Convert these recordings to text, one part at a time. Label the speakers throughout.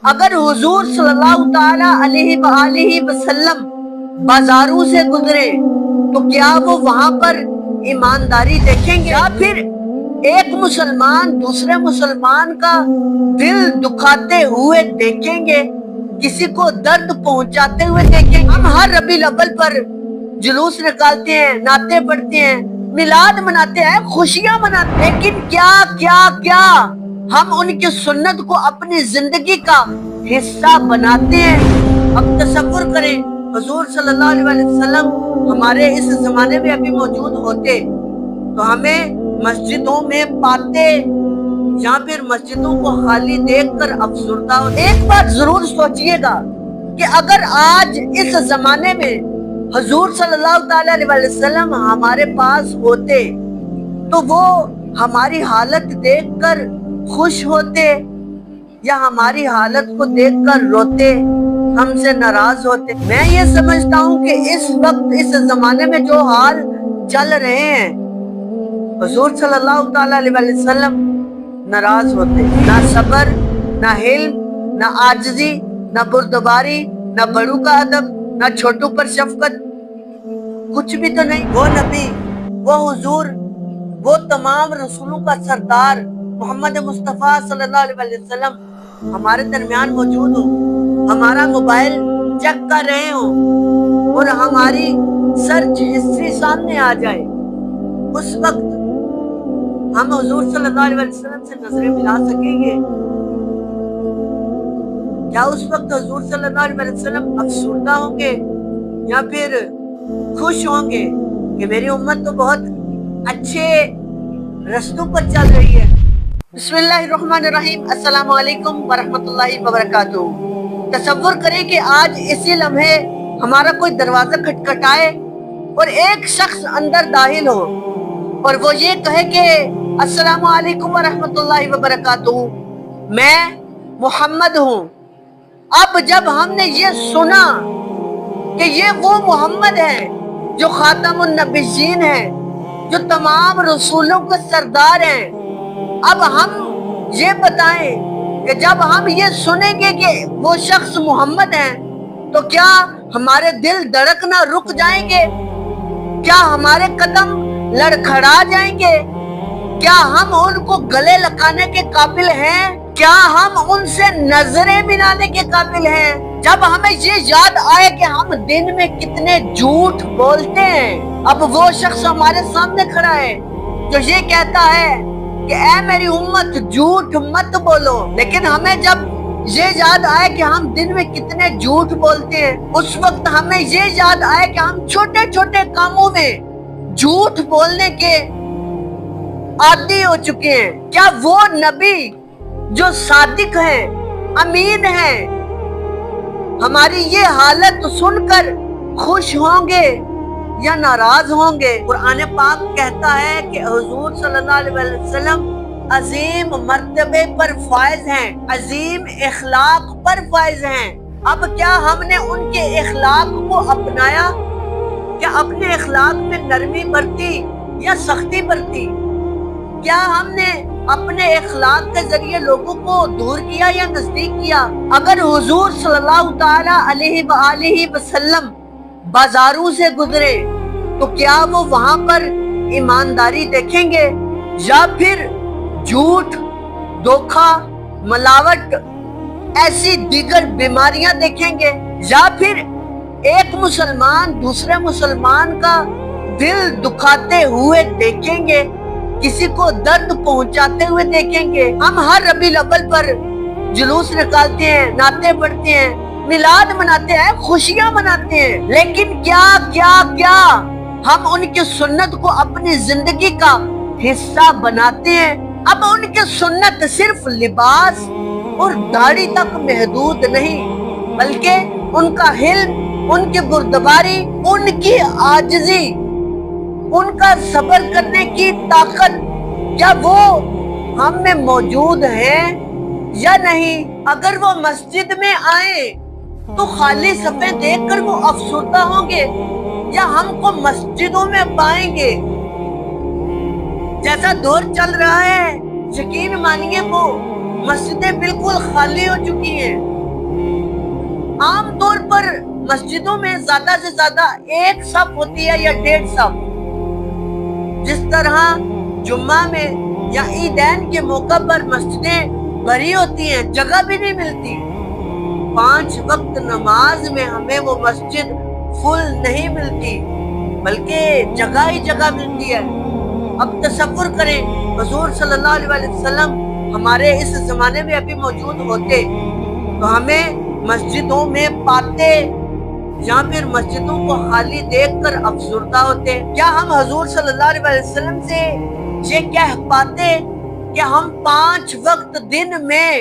Speaker 1: اگر حضور صلی اللہ تعالی علیہ وآلہ وسلم بازاروں سے گزرے تو کیا وہ وہاں پر ایمانداری دیکھیں گے؟ یا پھر ایک مسلمان دوسرے مسلمان کا دل دکھاتے ہوئے دیکھیں گے، کسی کو درد پہنچاتے ہوئے دیکھیں گے؟ ہم ہر ربیع الاول پر جلوس نکالتے ہیں، نعتیں پڑھتے ہیں، میلاد مناتے ہیں، خوشیاں مناتے ہیں، لیکن کیا ہم ان کی سنت کو اپنی زندگی کا حصہ بناتے ہیں؟ اب تصور کریں حضور صلی اللہ علیہ وسلم ہمارے اس زمانے میں ابھی موجود ہوتے تو ہمیں مسجدوں میں پاتے یا پھر مسجدوں کو خالی دیکھ کر افسردہ ہوتے؟ ایک بات ضرور سوچئے گا کہ اگر آج اس زمانے میں حضور صلی اللہ تعالی علیہ وسلم ہمارے پاس ہوتے تو وہ ہماری حالت دیکھ کر خوش ہوتے یا ہماری حالت کو دیکھ کر روتے، ہم سے ناراض ہوتے؟ میں یہ سمجھتا ہوں کہ اس وقت اس زمانے میں جو حال چل رہے ہیں حضور صلی اللہ تعالی علیہ وسلم ناراض ہوتے، نہ صبر، نہ حلم، نہ عاجزی، نہ بردباری، نہ بڑوں کا ادب، نہ چھوٹوں پر شفقت، کچھ بھی تو نہیں۔ وہ نبی، وہ حضور، وہ تمام رسولوں کا سردار محمد مصطفیٰ صلی اللہ علیہ وسلم ہمارے درمیان موجود ہو، ہمارا موبائل چیک کر رہے ہوں اور ہماری سرچ ہسٹری سامنے آ جائے، اس وقت ہم حضور صلی اللہ علیہ وسلم سے نظریں ملا سکیں گے؟ کیا اس وقت حضور صلی اللہ علیہ وسلم افسردہ ہوں گے یا پھر خوش ہوں گے کہ میری امت تو بہت اچھے رستوں پر چل رہی ہے؟ بسم اللہ الرحمن الرحیم، السلام علیکم ورحمۃ اللہ وبرکاتہ۔ تصور کریں کہ آج اسی لمحے ہمارا کوئی دروازہ کھٹکھٹائے اور ایک شخص اندر داخل ہو اور وہ یہ کہے کہ السلام علیکم ورحمۃ اللہ وبرکاتہ، میں محمد ہوں۔ اب جب ہم نے یہ سنا کہ یہ وہ محمد ہے جو خاتم النبیین ہے، جو تمام رسولوں کے سردار ہیں، اب ہم یہ بتائیں کہ جب ہم یہ سنیں گے کہ وہ شخص محمد ہیں تو کیا ہمارے دل دھڑکنا رک جائیں گے؟ کیا ہمارے قدم لڑکھڑا جائیں گے؟ کیا ہم ان کو گلے لگانے کے قابل ہیں؟ کیا ہم ان سے نظریں ملانے کے قابل ہیں؟ جب ہمیں یہ یاد آئے کہ ہم دن میں کتنے جھوٹ بولتے ہیں، اب وہ شخص ہمارے سامنے کھڑا ہے جو یہ کہتا ہے کہ اے میری امت جھوٹ مت بولو، لیکن ہمیں جب یہ یاد آئے کہ ہم دن میں کتنے جھوٹ بولتے ہیں، اس وقت ہمیں یہ یاد آئے کہ ہم چھوٹے چھوٹے کاموں میں جھوٹ بولنے کے عادی ہو چکے ہیں، کیا وہ نبی جو صادق ہیں، امین ہیں، ہماری یہ حالت سن کر خوش ہوں گے یا ناراض ہوں گے؟ قرآن پاک کہتا ہے کہ حضور صلی اللہ علیہ وسلم عظیم مرتبے پر فائز ہیں، عظیم اخلاق پر فائز ہیں۔ اب کیا ہم نے ان کے اخلاق کو اپنایا؟ کیا اپنے اخلاق میں نرمی برتی یا سختی برتی؟ کیا ہم نے اپنے اخلاق کے ذریعے لوگوں کو دور کیا یا نزدیک کیا؟ اگر حضور صلی اللہ تعالی علیہ وآلہ وسلم بازاروں سے گزرے تو کیا وہ وہاں پر ایمانداری دیکھیں گے یا پھر جھوٹ، دھوکہ، ملاوٹ، ایسی دیگر بیماریاں دیکھیں گے؟ یا پھر ایک مسلمان دوسرے مسلمان کا دل دکھاتے ہوئے دیکھیں گے، کسی کو درد پہنچاتے ہوئے دیکھیں گے؟ ہم ہر ربیع الاول پر جلوس نکالتے ہیں، نعتیں پڑھتے ہیں، میلاد مناتے ہیں، خوشیاں مناتے ہیں، لیکن کیا ہم ان کی سنت کو اپنی زندگی کا حصہ بناتے ہیں؟ اب ان کی سنت صرف لباس اور داڑھی تک محدود نہیں، بلکہ ان کا حلم، ان کی بردباری، ان کی عاجزی، ان کا صبر کرنے کی طاقت، کیا وہ ہم میں موجود ہیں یا نہیں؟ اگر وہ مسجد میں آئیں تو خالی صفیں دیکھ کر وہ افسردہ ہوں گے یا ہم کو مسجدوں میں پائیں گے؟ جیسا دور چل رہا ہے یقین مانیے وہ مسجدیں بالکل خالی ہو چکی ہیں، مسجدوں میں زیادہ سے زیادہ 1 صف ہوتی ہے یا 1.5 صف. جس طرح جمعہ میں یا عیدین کے موقع پر مسجدیں بھری ہوتی ہیں، جگہ بھی نہیں ملتی. 5 وقت نماز میں ہمیں وہ مسجد فل نہیں ملتی، بلکہ جگہ ہی جگہ ملتی ہے. اب تصور کریں حضور صلی اللہ علیہ وسلم ہمارے اس زمانے میں ابھی موجود ہوتے تو ہمیں مسجدوں میں پاتے یا پھر مسجدوں کو خالی دیکھ کر افسردہ ہوتے. کیا ہم حضور صلی اللہ علیہ وسلم سے یہ کہہ پاتے کہ ہم 5 وقت دن میں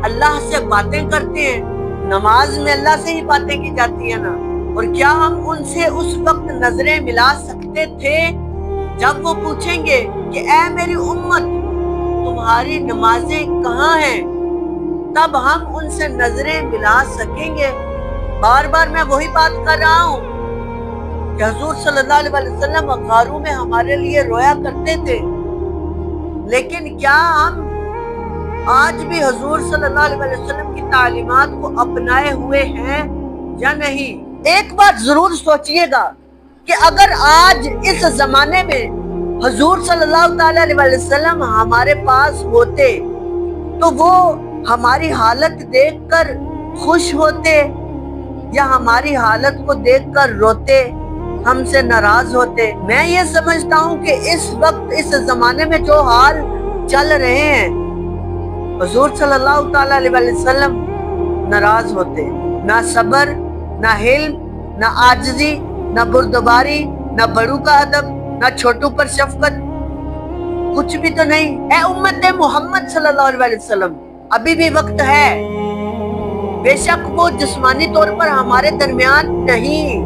Speaker 1: اللہ سے باتیں کرتے ہیں؟ نماز میں اللہ سے ہی باتیں کی جاتی ہیں نا. اور کیا ہم ان سے اس وقت نظریں ملا سکتے تھے جب وہ پوچھیں گے کہ اے میری امت تمہاری نمازیں کہاں ہیں؟ تب ہم ان سے نظریں ملا سکیں گے. بار بار میں وہی بات کر رہا ہوں کہ حضور صلی اللہ علیہ وسلم غاروں میں ہمارے لیے رویا کرتے تھے، لیکن کیا ہم آج بھی حضور صلی اللہ علیہ وسلم کی تعلیمات کو اپنائے ہوئے ہیں یا نہیں؟ ایک بات ضرور سوچئے گا کہ اگر آج اس زمانے میں حضور صلی اللہ تعالی علیہ وسلم ہمارے پاس ہوتے تو وہ ہماری حالت دیکھ کر خوش ہوتے یا ہماری حالت کو دیکھ کر روتے، ہم سے ناراض ہوتے؟ میں یہ سمجھتا ہوں کہ اس وقت اس زمانے میں جو حال چل رہے ہیں حضور صلی اللہ تعالی علیہ وسلم ناراض ہوتے. نہ صبر، نہ حلم، نہ عاجزی، نہ بردباری، نہ بڑوں کا ادب، نہ چھوٹوں پر شفقت، کچھ بھی تو نہیں. اے امت محمد صلی اللہ علیہ وسلم ابھی بھی وقت ہے. بے شک وہ جسمانی طور پر ہمارے درمیان نہیں،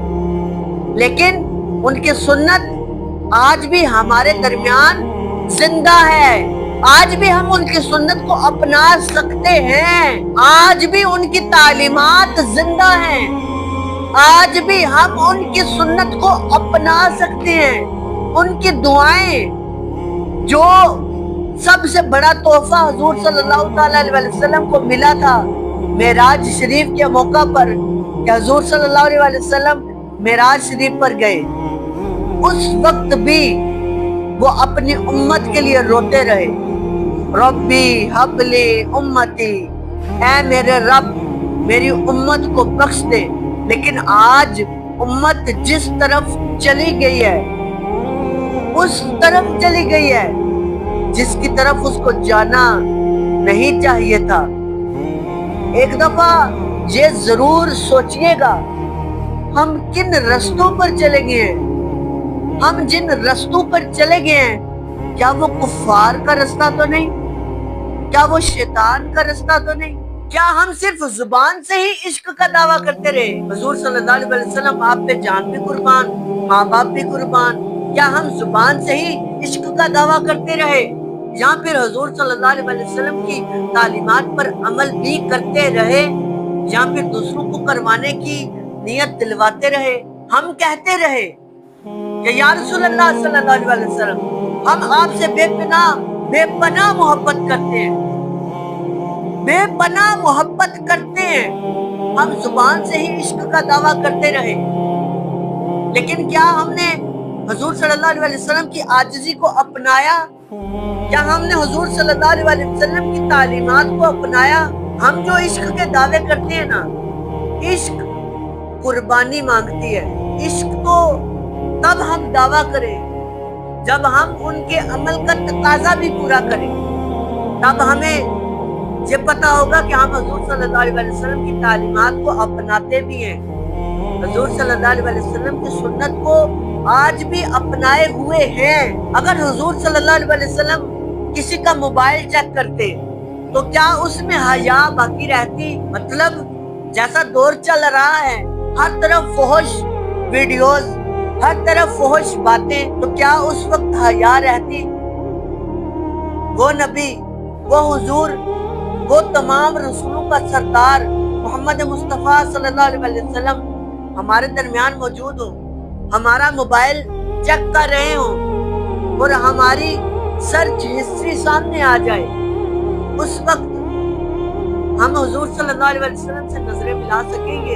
Speaker 1: لیکن ان کی سنت آج بھی ہمارے درمیان زندہ ہے. آج بھی ہم ان کی سنت کو اپنا سکتے ہیں. آج بھی ان کی تعلیمات زندہ ہیں. آج بھی ہم ان کی سنت کو اپنا سکتے ہیں. ان کی دعائیں، جو سب سے بڑا تحفہ حضور صلی اللہ تعالی علیہ وسلم کو ملا تھا معراج شریف کے موقع پر کہ حضور صلی اللہ علیہ وسلم معراج شریف پر گئے، اس وقت بھی وہ اپنی امت کے لیے روتے رہے. ربی حبلی امتی، اے میرے رب میری امت کو بخش دے. لیکن آج امت جس طرف چلی گئی ہے اس طرف چلی گئی ہے جس کی طرف اس کو جانا نہیں چاہیے تھا. ایک دفعہ یہ ضرور سوچئے گا ہم کن رستوں پر چلے گئے ہیں. ہم جن رستوں پر چلے گئے ہیں کیا وہ کفار کا رستہ تو نہیں؟ کیا وہ شیطان کا رستہ تو نہیں؟ کیا ہم صرف زبان سے ہی عشق کا دعویٰ کرتے رہے؟ حضور صلی اللہ علیہ وسلم آپ پہ جان بھی قربان، ماں باپ بھی قربان. کیا ہم زبان سے ہی عشق کا دعویٰ کرتے رہے یا پھر حضور صلی اللہ علیہ وسلم کی تعلیمات پر عمل بھی کرتے رہے یا پھر دوسروں کو کروانے کی نیت دلواتے رہے؟ ہم کہتے رہے کہ یا رسول اللہ صلی اللہ علیہ وسلم ہم آپ سے بے پناہ محبت کرتے ہیں، بے پناہ محبت کرتے ہیں. ہم زبان سے ہی عشق کا دعویٰ کرتے رہے، لیکن کیا ہم نے حضور صلی اللہ علیہ وسلم کی عاجزی کو اپنایا؟ کیا ہم نے حضور صلی اللہ علیہ وسلم کی تعلیمات کو اپنایا؟ ہم جو عشق کے دعوے کرتے ہیں نا، عشق قربانی مانگتی ہے. عشق تو تب ہم دعویٰ کریں جب ہم ان کے عمل کا تقاضا بھی پورا کریں. تب ہمیں یہ پتا ہوگا کہ ہم حضور صلی اللہ علیہ وسلم کی تعلیمات کو اپناتے بھی ہیں، حضور صلی اللہ علیہ وسلم کی سنت کو آج بھی اپنائے ہوئے ہیں. اگر حضور صلی اللہ علیہ وسلم کسی کا موبائل چیک کرتے تو کیا اس میں حیا باقی رہتی؟ مطلب جیسا دور چل رہا ہے، ہر طرف فحش ویڈیوز، ہر طرف فحش باتیں، تو کیا اس وقت حیا رہتی؟ وہ نبی، وہ حضور، وہ تمام رسولوں کا سردار محمد مصطفیٰ صلی اللہ علیہ وسلم ہمارے درمیان موجود ہو، ہمارا موبائل چیک کر رہے ہوں اور ہماری سرچ ہسٹری سامنے آ جائے، اس وقت ہم حضور صلی اللہ علیہ وسلم سے نظریں ملا سکیں گے؟